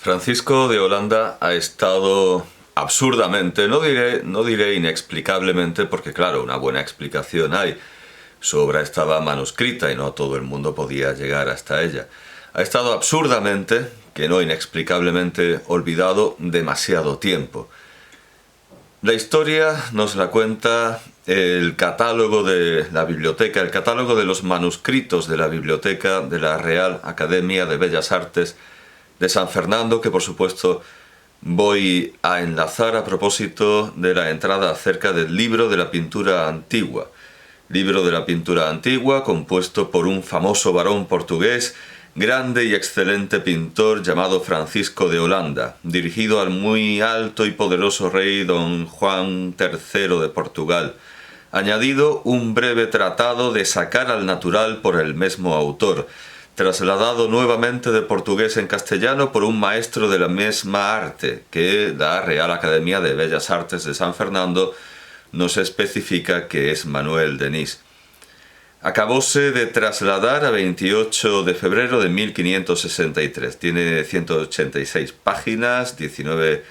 Francisco de Holanda ha estado absurdamente, no diré inexplicablemente, porque claro, una buena explicación hay. Su obra estaba manuscrita y no todo el mundo podía llegar hasta ella. Ha estado absurdamente, que no inexplicablemente, olvidado demasiado tiempo. La historia nos la cuenta el catálogo de la biblioteca, el catálogo de los manuscritos de la biblioteca de la Real Academia de Bellas Artes de San Fernando, que por supuesto voy a enlazar a propósito de la entrada acerca del libro de la pintura antigua. Libro de la pintura antigua, compuesto por un famoso varón portugués, grande y excelente pintor llamado Francisco de Holanda, dirigido al muy alto y poderoso rey don Juan III de Portugal. Añadido un breve tratado de sacar al natural por el mismo autor, trasladado nuevamente de portugués en castellano por un maestro de la misma arte, que la Real Academia de Bellas Artes de San Fernando nos especifica que es Manuel Denis. Acabóse de trasladar a 28 de febrero de 1563. Tiene 186 páginas, 19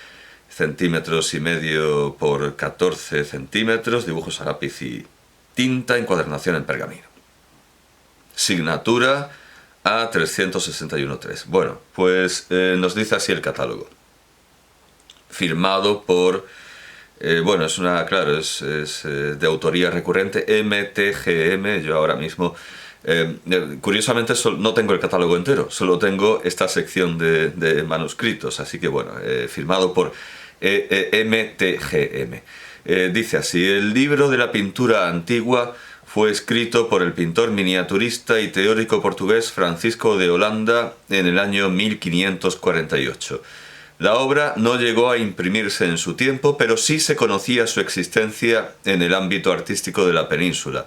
centímetros y medio por 14 centímetros, dibujos a lápiz y tinta, encuadernación en pergamino. Signatura A361.3. Bueno, pues nos dice así el catálogo. Firmado por... es de autoría recurrente, MTGM. Yo ahora mismo, curiosamente, no tengo el catálogo entero, solo tengo esta sección de manuscritos, así que bueno, firmado por MTGM. Dice así: el libro de la pintura antigua fue escrito por el pintor miniaturista y teórico portugués Francisco de Holanda en el año 1548. La obra no llegó a imprimirse en su tiempo, pero sí se conocía su existencia en el ámbito artístico de la península.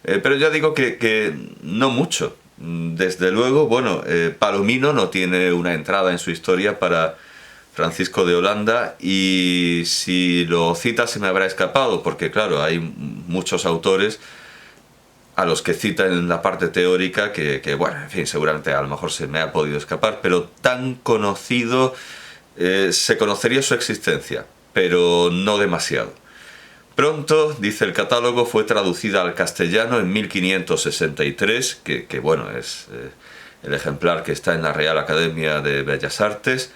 Pero ya digo que no mucho. Desde luego, Palomino no tiene una entrada en su historia para Francisco de Holanda, y si lo cita se me habrá escapado, porque claro, hay muchos autores a los que cita en la parte teórica que seguramente a lo mejor se me ha podido escapar, pero tan conocido... se conocería su existencia, pero no demasiado. Pronto, dice el catálogo, fue traducida al castellano en 1563, que es el ejemplar que está en la Real Academia de Bellas Artes,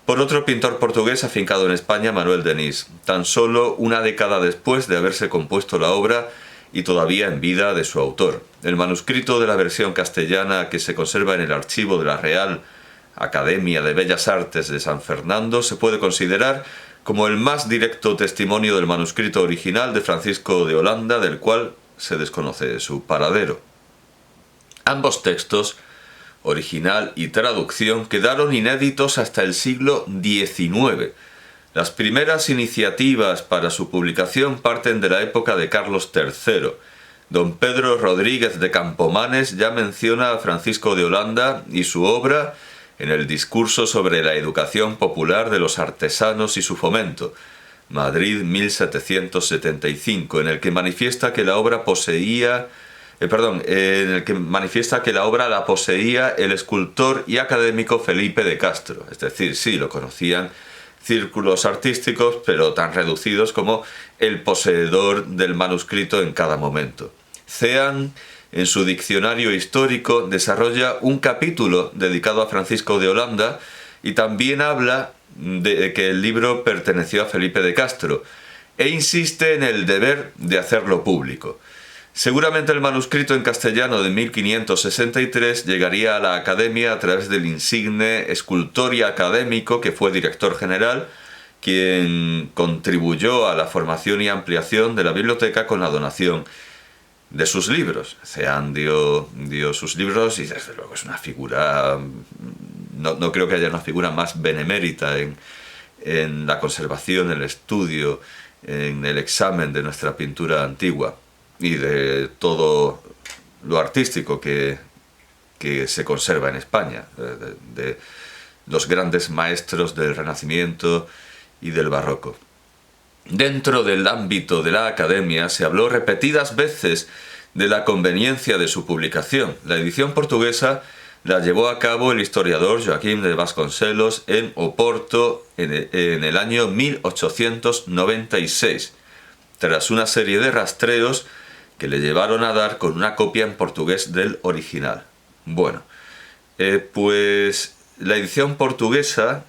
por otro pintor portugués afincado en España, Manuel Denis, tan solo una década después de haberse compuesto la obra y todavía en vida de su autor. El manuscrito de la versión castellana que se conserva en el archivo de la Real Academia de Bellas Artes de San Fernando se puede considerar como el más directo testimonio del manuscrito original de Francisco de Holanda, del cual se desconoce su paradero. Ambos textos, original y traducción, quedaron inéditos hasta el siglo XIX. Las primeras iniciativas para su publicación parten de la época de Carlos III. Don Pedro Rodríguez de Campomanes ya menciona a Francisco de Holanda y su obra en el discurso sobre la educación popular de los artesanos y su fomento, Madrid 1775, en el que manifiesta que la obra la poseía el escultor y académico Felipe de Castro. Es decir, sí, lo conocían círculos artísticos, pero tan reducidos como el poseedor del manuscrito en cada momento. Cean, en su diccionario histórico, desarrolla un capítulo dedicado a Francisco de Holanda y también habla de que el libro perteneció a Felipe de Castro e insiste en el deber de hacerlo público. Seguramente el manuscrito en castellano de 1563 llegaría a la Academia a través del insigne escultor y académico que fue director general, quien contribuyó a la formación y ampliación de la biblioteca con la donación de sus libros. Ceán dio sus libros y desde luego es una figura... No creo que haya una figura más benemérita en la conservación, el estudio, en el examen de nuestra pintura antigua y de todo lo artístico que se conserva en España, de los grandes maestros del Renacimiento y del Barroco. Dentro del ámbito de la Academia se habló repetidas veces de la conveniencia de su publicación. La edición portuguesa la llevó a cabo el historiador Joaquim de Vasconcelos en Oporto en el año 1896, tras una serie de rastreos que le llevaron a dar con una copia en portugués del original. Bueno, pues la edición portuguesa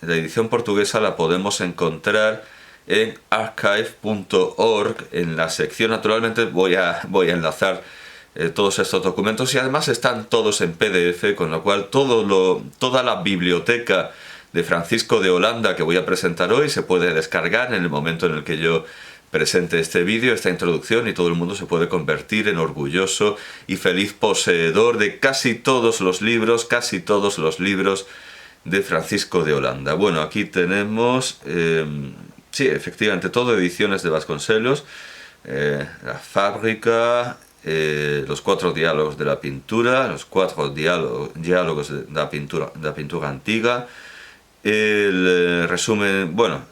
la podemos encontrar en archive.org, en la sección, naturalmente voy a enlazar todos estos documentos, y además están todos en PDF, con lo cual toda la biblioteca de Francisco de Holanda que voy a presentar hoy se puede descargar en el momento en el que yo presente este vídeo, esta introducción, y todo el mundo se puede convertir en orgulloso y feliz poseedor de casi todos los libros de Francisco de Holanda. Bueno, aquí tenemos, sí, efectivamente, todo ediciones de Vasconcelos, La Fábrica, los 4 diálogos de la pintura, los 4 diálogos de la pintura antigua, el resumen, bueno,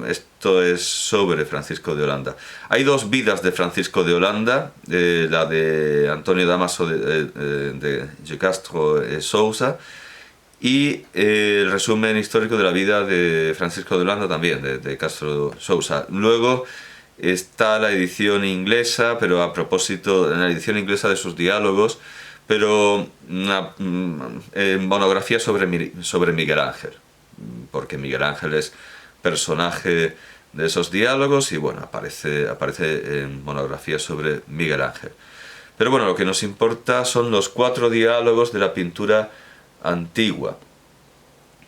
esto es sobre Francisco de Holanda. Hay 2 vidas de Francisco de Holanda, la de Antonio Damaso de Castro Sousa, y el resumen histórico de la vida de Francisco de Holanda también, de Castro Sousa. Luego está la edición inglesa, pero a propósito, en la edición inglesa de sus diálogos, pero una monografía sobre Miguel Ángel, porque Miguel Ángel es personaje de esos diálogos y bueno, aparece en monografía sobre Miguel Ángel. Pero bueno, lo que nos importa son los 4 diálogos de la pintura antigua.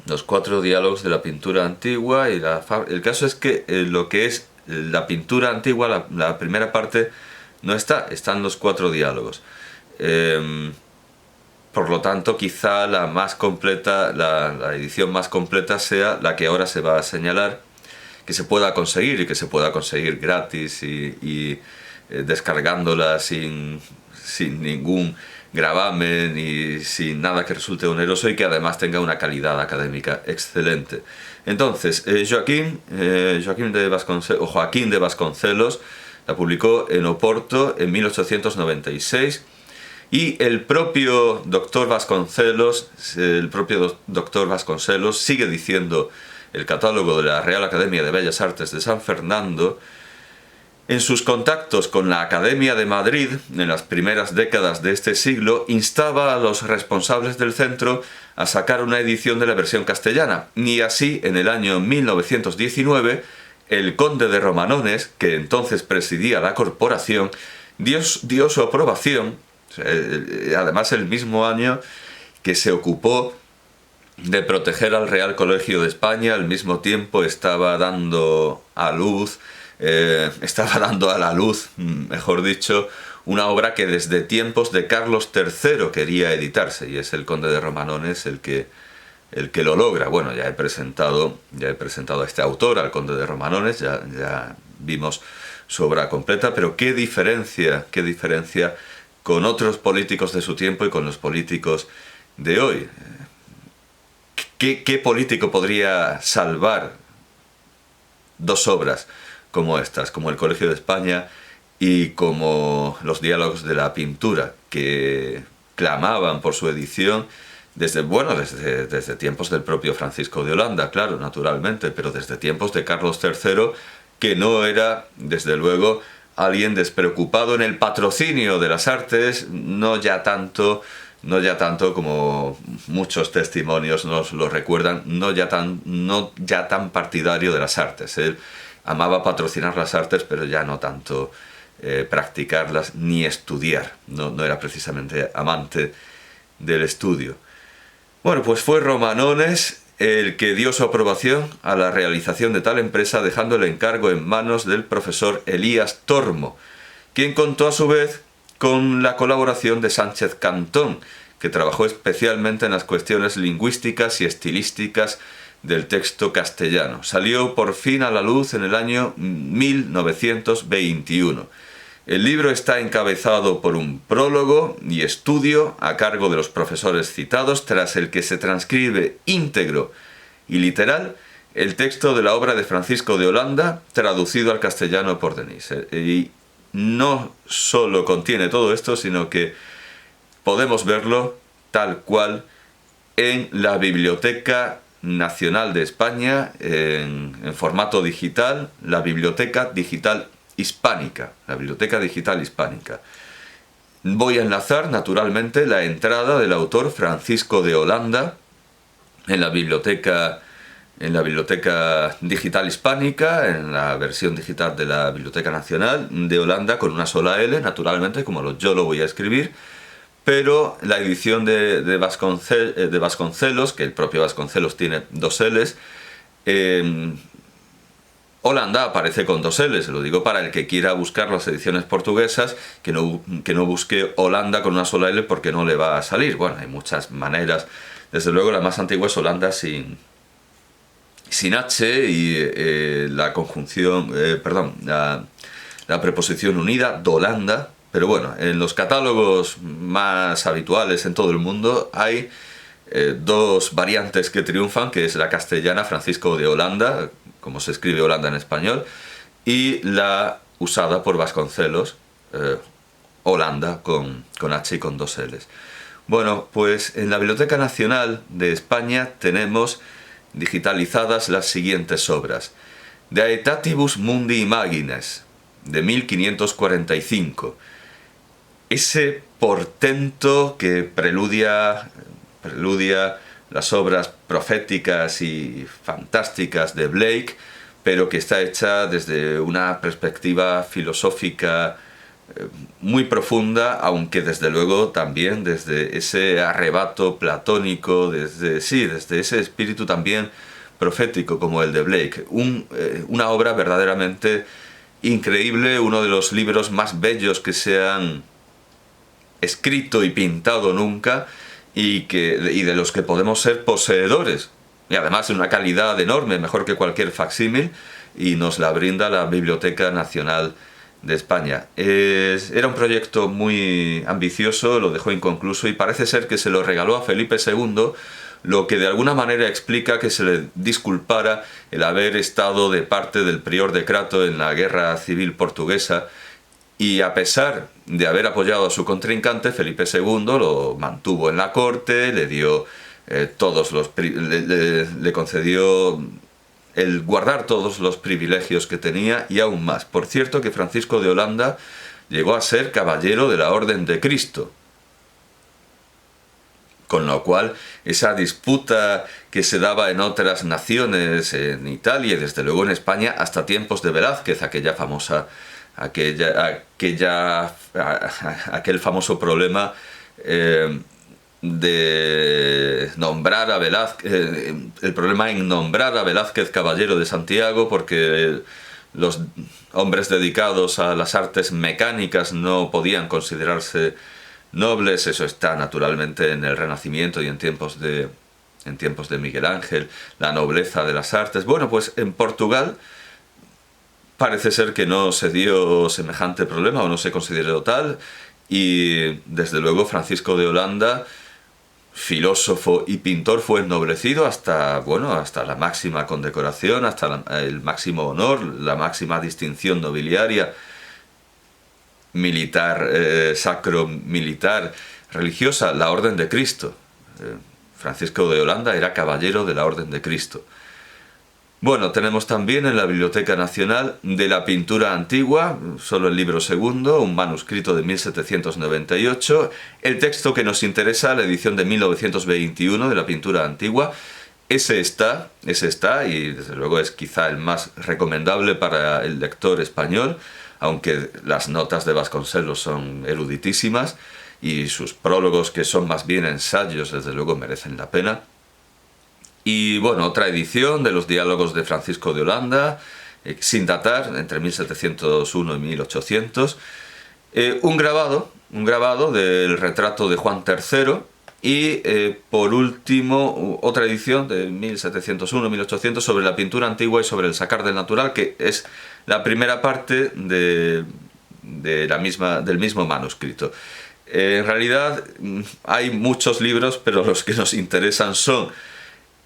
Los 4 diálogos de la pintura antigua, y el caso es que lo que es la pintura antigua, la primera parte, no están los 4 diálogos. Por lo tanto, quizá la más completa, la edición más completa sea la que ahora se va a señalar, que se pueda conseguir, y que se pueda conseguir gratis y descargándola sin ningún gravamen y sin nada que resulte oneroso, y que además tenga una calidad académica excelente. Entonces, Joaquín de Vasconcelos la publicó en Oporto en 1896, y el propio doctor Vasconcelos sigue diciendo el catálogo de la Real Academia de Bellas Artes de San Fernando. En sus contactos con la Academia de Madrid, en las primeras décadas de este siglo, instaba a los responsables del centro a sacar una edición de la versión castellana, y así, en el año 1919, el conde de Romanones, que entonces presidía la corporación, dio su aprobación, además el mismo año que se ocupó de proteger al Real Colegio de España. Al mismo tiempo estaba dando a la luz, mejor dicho, una obra que desde tiempos de Carlos III quería editarse, y es el conde de Romanones el que lo logra. Bueno, ya he presentado a este autor, al conde de Romanones, ya vimos su obra completa, pero qué diferencia con otros políticos de su tiempo y con los políticos de hoy. ¿Qué político podría salvar 2 obras como estas, como el Colegio de España y como los diálogos de la pintura, que clamaban por su edición desde tiempos del propio Francisco de Holanda, claro, naturalmente, pero desde tiempos de Carlos III, que no era, desde luego, alguien despreocupado en el patrocinio de las artes, no ya tanto como muchos testimonios nos lo recuerdan, no ya tan partidario de las artes. Él amaba patrocinar las artes, pero ya no tanto practicarlas ni estudiar. No era precisamente amante del estudio. Bueno, pues fue Romanones el que dio su aprobación a la realización de tal empresa, dejando el encargo en manos del profesor Elías Tormo, quien contó a su vez con la colaboración de Sánchez Cantón, que trabajó especialmente en las cuestiones lingüísticas y estilísticas del texto castellano. Salió por fin a la luz en el año 1921. El libro está encabezado por un prólogo y estudio a cargo de los profesores citados, tras el que se transcribe íntegro y literal el texto de la obra de Francisco de Holanda, traducido al castellano por Denis. Y no solo contiene todo esto, sino que podemos verlo tal cual en la Biblioteca Nacional de España, en formato digital, la Biblioteca Digital Hispánica, la Biblioteca Digital Hispánica. Voy a enlazar, naturalmente, la entrada del autor Francisco de Holanda en la Biblioteca Digital Hispánica, en la versión digital de la Biblioteca Nacional de Holanda, con una sola L, naturalmente, como yo lo voy a escribir, pero la edición de Vasconcelos, que el propio Vasconcelos tiene dos Ls, Holanda aparece con dos Ls, lo digo para el que quiera buscar las ediciones portuguesas, que no busque Holanda con una sola L porque no le va a salir. Bueno, hay muchas maneras. Desde luego la más antigua es Holanda sin H y la conjunción, la preposición unida, d'Holanda. Pero bueno, en los catálogos más habituales en todo el mundo hay dos variantes que triunfan, que es la castellana Francisco de Holanda, como se escribe Holanda en español, y la usada por Vasconcelos, Holanda con H y con dos L's. Bueno, pues en la Biblioteca Nacional de España tenemos digitalizadas las siguientes obras. De Aetatibus Mundi Imagines, de 1545. Ese portento que preludia las obras proféticas y fantásticas de Blake, pero que está hecha desde una perspectiva filosófica muy profunda, aunque desde luego también desde ese arrebato platónico, desde ese espíritu también profético como el de Blake. Una obra verdaderamente increíble, uno de los libros más bellos que se han escrito y pintado nunca, y de los que podemos ser poseedores, y además de una calidad enorme, mejor que cualquier facsímil, y nos la brinda la Biblioteca Nacional de España. Era un proyecto muy ambicioso, lo dejó inconcluso y parece ser que se lo regaló a Felipe II, lo que de alguna manera explica que se le disculpara el haber estado de parte del prior de Crato en la guerra civil portuguesa, y a pesar de haber apoyado a su contrincante, Felipe II lo mantuvo en la corte, le dio le concedió el guardar todos los privilegios que tenía y aún más. Por cierto que Francisco de Holanda llegó a ser caballero de la Orden de Cristo. Con lo cual, esa disputa que se daba en otras naciones, en Italia y desde luego en España, hasta tiempos de Velázquez, aquel famoso problema de nombrar a Velázquez, el problema en nombrar a Velázquez caballero de Santiago, porque los hombres dedicados a las artes mecánicas no podían considerarse nobles. Eso está naturalmente en el Renacimiento y en tiempos de Miguel Ángel, la nobleza de las artes. Bueno, pues en Portugal parece ser que no se dio semejante problema o no se consideró tal, y desde luego Francisco de Holanda, filósofo y pintor, fue ennoblecido hasta la máxima condecoración, hasta el máximo honor, la máxima distinción nobiliaria, militar, sacro-militar, religiosa, la Orden de Cristo. Francisco de Holanda era caballero de la Orden de Cristo. Bueno, tenemos también en la Biblioteca Nacional de la pintura antigua, solo el libro segundo, un manuscrito de 1798, el texto que nos interesa, la edición de 1921 de la pintura antigua. Ese está, y desde luego es quizá el más recomendable para el lector español, aunque las notas de Vasconcelos son eruditísimas y sus prólogos, que son más bien ensayos, desde luego merecen la pena. Y bueno, otra edición de los diálogos de Francisco de Holanda, sin datar, entre 1701 y 1800. Un grabado del retrato de Juan III. Y por último, otra edición de 1701-1800 sobre la pintura antigua y sobre el sacar del natural, que es la primera parte del mismo manuscrito. En realidad hay muchos libros, pero los que nos interesan son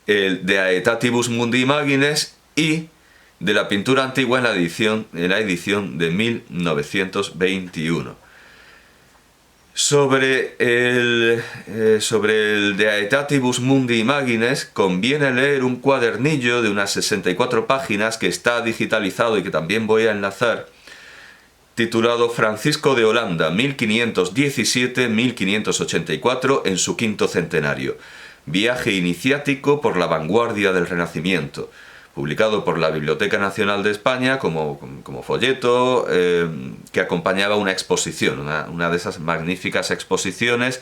el de Aetatibus Mundi Imagines y de la pintura antigua en la edición de 1921. Sobre el De Aetatibus Mundi Imagines conviene leer un cuadernillo de unas 64 páginas que está digitalizado y que también voy a enlazar, titulado Francisco de Holanda, 1517-1584, en su quinto centenario. Viaje iniciático por la vanguardia del Renacimiento, publicado por la Biblioteca Nacional de España como folleto, que acompañaba una exposición, una de esas magníficas exposiciones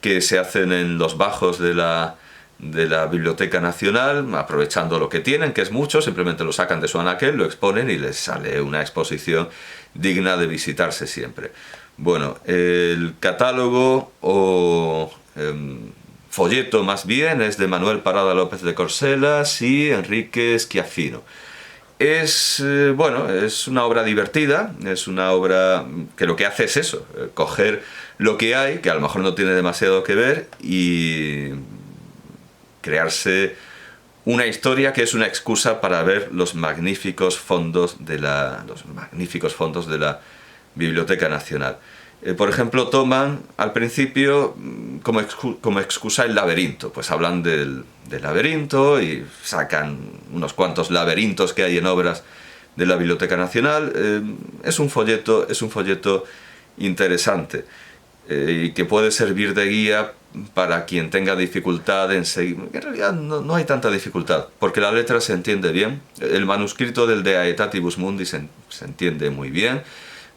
que se hacen en los bajos de la Biblioteca Nacional, aprovechando lo que tienen, que es mucho, simplemente lo sacan de su anaquel, lo exponen y les sale una exposición digna de visitarse siempre. Bueno, el catálogo o folleto más bien es de Manuel Parada López de Corselas y Enrique Schiaffino. Es una obra divertida, es una obra que lo que hace es eso, coger lo que hay, que a lo mejor no tiene demasiado que ver, y crearse una historia que es una excusa para ver los magníficos fondos de la Biblioteca Nacional. Por ejemplo, toman al principio como excusa el laberinto, pues hablan del laberinto y sacan unos cuantos laberintos que hay en obras de la Biblioteca Nacional. Es un folleto interesante y que puede servir de guía para quien tenga dificultad en seguir. En realidad no hay tanta dificultad, porque la letra se entiende bien. El manuscrito del De Aetatibus Mundi se entiende muy bien.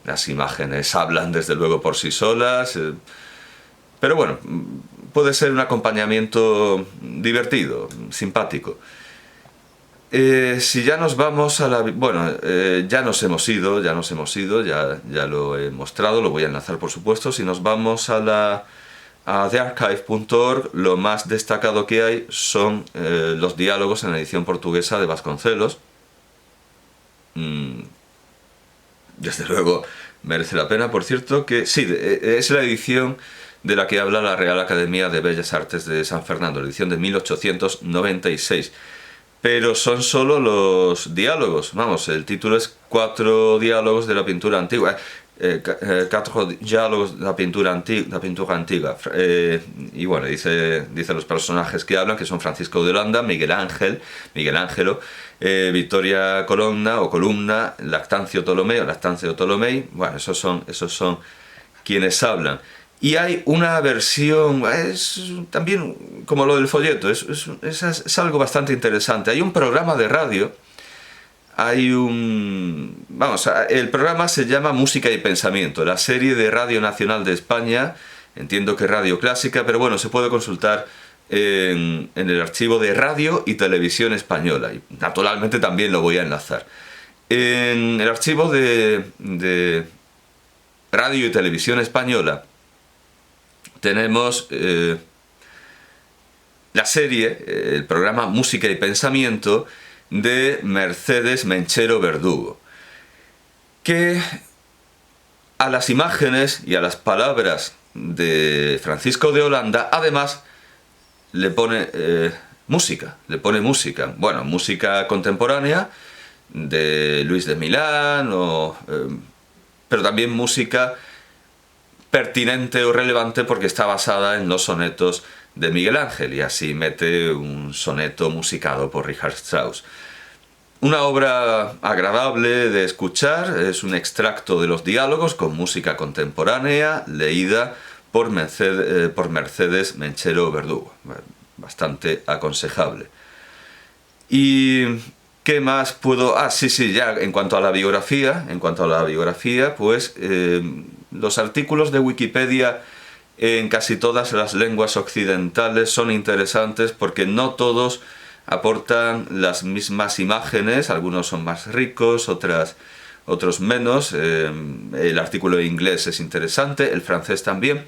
Las imágenes hablan desde luego por sí solas, pero bueno, puede ser un acompañamiento divertido, simpático. Si ya nos vamos a la... Bueno, ya nos hemos ido, ya lo he mostrado, lo voy a enlazar por supuesto. Si nos vamos a thearchive.org, lo más destacado que hay son los diálogos en la edición portuguesa de Vasconcelos. Desde luego merece la pena, por cierto, que sí, es la edición de la que habla la Real Academia de Bellas Artes de San Fernando, la edición de 1896. Pero son solo los diálogos, vamos, el título es 4 diálogos de la pintura antigua, 4 diálogos de la pintura antigua, y bueno, dice los personajes que hablan, que son Francisco de Holanda, Miguel Ángelo, Victoria Columna, Lactancio Ptolomei, bueno, esos son quienes hablan. Y hay una versión, es también como lo del folleto, es algo bastante interesante. Hay un programa de radio, el programa se llama Música y Pensamiento, la serie de Radio Nacional de España, entiendo que Radio Clásica, pero bueno, se puede consultar en el archivo de Radio y Televisión Española, y naturalmente también lo voy a enlazar. En el archivo de Radio y Televisión Española tenemos la serie, el programa Música y Pensamiento de Mercedes Menchero Verdugo, que a las imágenes y a las palabras de Francisco de Holanda además le pone música, bueno, música contemporánea de Luis de Milán, pero también música pertinente o relevante porque está basada en los sonetos de Miguel Ángel, y así mete un soneto musicado por Richard Strauss. Una obra agradable de escuchar, es un extracto de los diálogos con música contemporánea leída por Mercedes Menchero Verdugo, bastante aconsejable. ¿Y qué más puedo...? Ya en cuanto a la biografía, pues los artículos de Wikipedia en casi todas las lenguas occidentales son interesantes porque no todos aportan las mismas imágenes, algunos son más ricos, otros menos. El artículo en inglés es interesante, el francés también.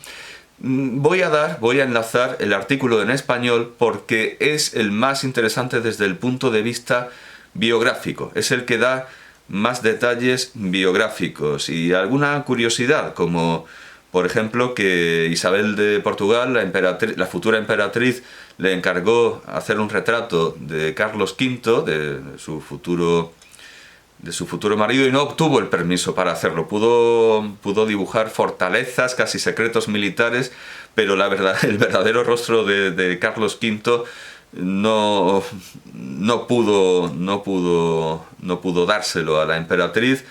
Voy a enlazar el artículo en español porque es el más interesante desde el punto de vista biográfico, es el que da más detalles biográficos y alguna curiosidad, como por ejemplo que Isabel de Portugal, la futura emperatriz, le encargó hacer un retrato de Carlos V, de su futuro de su futuro marido, y no obtuvo el permiso para hacerlo. Pudo dibujar fortalezas, casi secretos militares, pero el verdadero rostro de Carlos V no pudo dárselo a la emperatriz,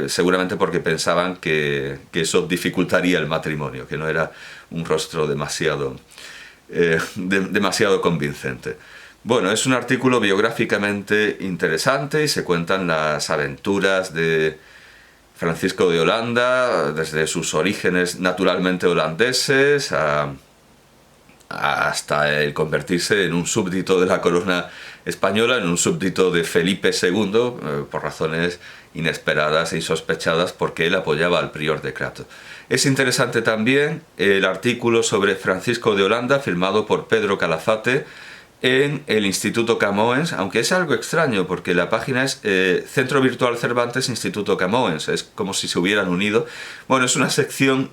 seguramente porque pensaban que eso dificultaría el matrimonio, que no era un rostro demasiado convincente. Bueno, es un artículo biográficamente interesante y se cuentan las aventuras de Francisco de Holanda, desde sus orígenes naturalmente holandeses hasta el convertirse en un súbdito de la corona española, en un súbdito de Felipe II, por razones inesperadas e insospechadas, porque él apoyaba al prior de Crato. Es interesante también el artículo sobre Francisco de Holanda, firmado por Pedro Calafate, en el Instituto Camoens, aunque es algo extraño porque la página es Centro Virtual Cervantes Instituto Camoens, es como si se hubieran unido. Bueno, es una sección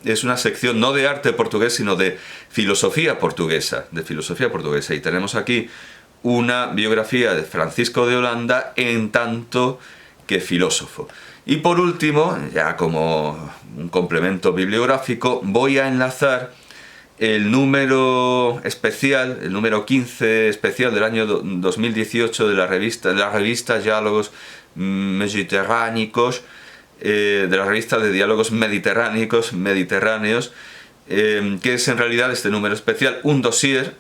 no de arte portugués, sino de filosofía portuguesa, y tenemos aquí una biografía de Francisco de Holanda en tanto que filósofo. Y por último, ya como un complemento bibliográfico, voy a enlazar el número especial, el número 15 especial del año 2018 de la revista Diálogos Mediterráneos, de la revista de diálogos mediterráneos, que es en realidad este número especial un dossier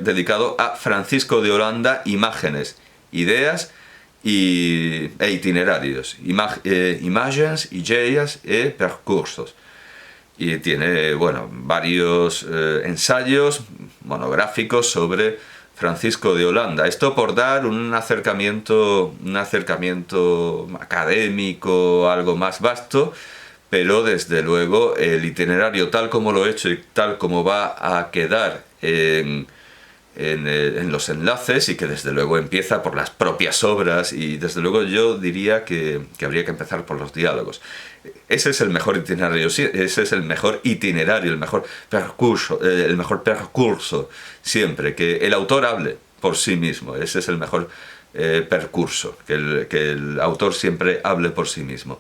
dedicado a Francisco de Holanda, imágenes, ideas e itinerarios, imágenes, ideas e percursos. Y tiene, bueno, varios ensayos monográficos sobre Francisco de Holanda. Esto por dar un acercamiento académico, algo más vasto, pero desde luego el itinerario tal como lo he hecho y tal como va a quedar en los enlaces, y que desde luego empieza por las propias obras, y desde luego yo diría que habría que empezar por los diálogos. Ese es el mejor itinerario, el mejor percurso siempre, que el autor hable por sí mismo. Ese es el mejor percurso, que el autor siempre hable por sí mismo.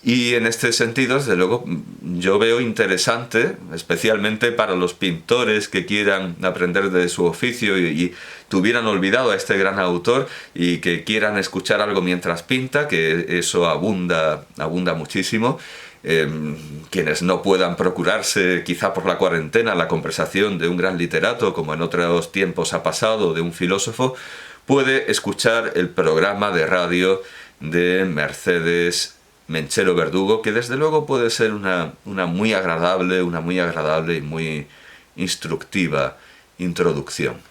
Y en este sentido, desde luego, yo veo interesante, especialmente para los pintores que quieran aprender de su oficio y tuvieran olvidado a este gran autor y que quieran escuchar algo mientras pinta, que eso abunda muchísimo. Quienes no puedan procurarse, quizá por la cuarentena, la conversación de un gran literato, como en otros tiempos ha pasado, de un filósofo, puede escuchar el programa de radio de Mercedes Menchero Verdugo, que desde luego puede ser una muy agradable y muy instructiva introducción.